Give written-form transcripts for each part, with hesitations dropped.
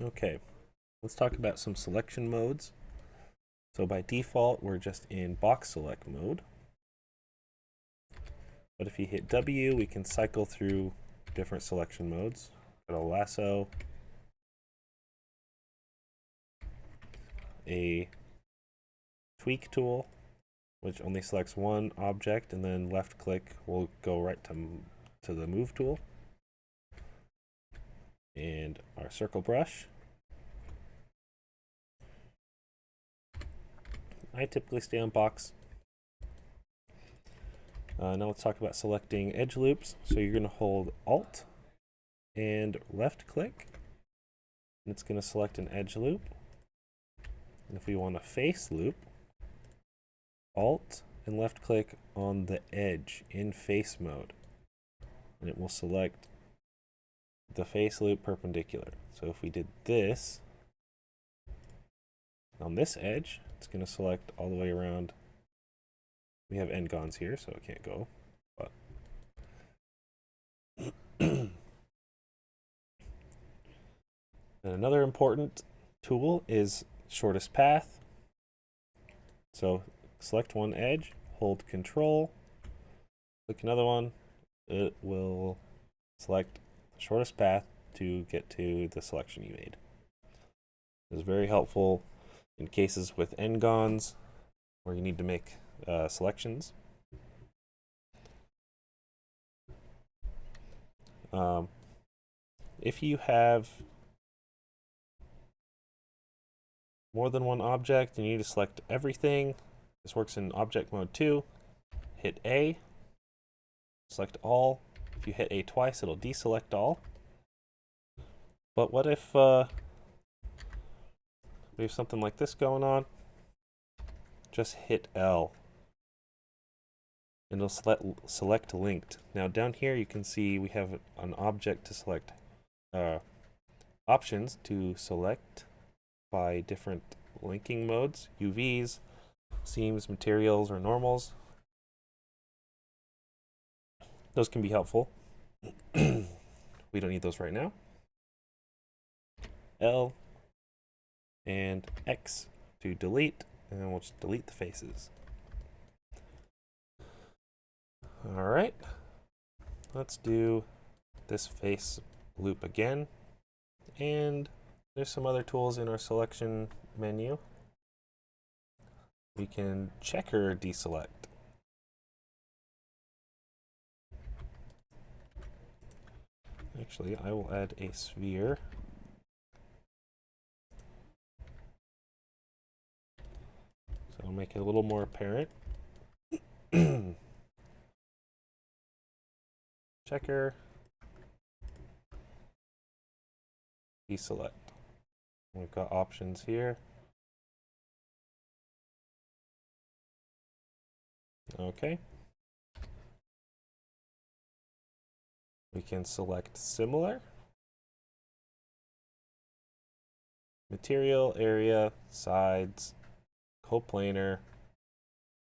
Okay, let's talk about some selection modes. So by default, we're just in box select mode. But if you hit W, we can cycle through different selection modes. Got a lasso, a tweak tool, which only selects one object, and then left click will go right to the move tool. And our circle brush. I typically stay on box. Now let's talk about selecting edge loops. So you're going to hold Alt and left click, and it's going to select an edge loop. And if we want a face loop, Alt and left click on the edge in face mode, and it will select the face loop perpendicular. So if we did this on this edge, it's going to select all the way around. We have n-gons here, so it can't go. But and another important tool is shortest path. So select one edge, hold Control, click another one. It will select the shortest path to get to the selection you made. This is very helpful in cases with n-gons where you need to make selections. If you have more than one object and you need to select everything, this works in object mode too. Hit A, select all. If you hit A twice, it'll deselect all. But what if we have something like this going on? Just hit L, and it'll select linked. Now down here you can see we have an object to select, options to select by different linking modes, UVs, seams, materials, or normals. Those can be helpful. We don't need those right now. L and X to delete, and then we'll just delete the faces. All right, let's do this face loop again. And there's some other tools in our selection menu. We can checker deselect. Actually, I will add a sphere. So I'll make it a little more apparent. Checker, deselect. We've got options here. Okay. We can select similar, material, area, sides, coplanar,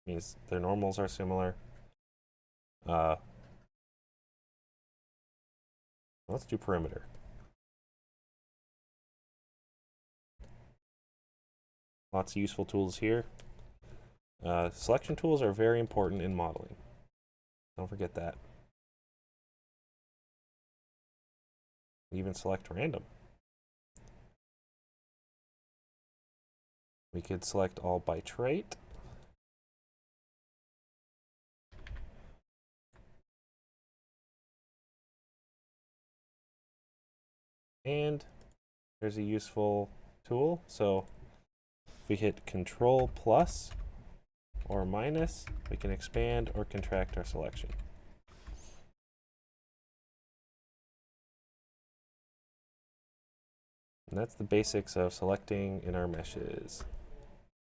means their normals are similar. Let's do perimeter. Lots of useful tools here. Selection tools are very important in modeling. Don't forget that. Even select random. We could select all by trait. And there's a useful tool. So if we hit Control plus or minus, we can expand or contract our selection. And that's the basics of selecting in our meshes.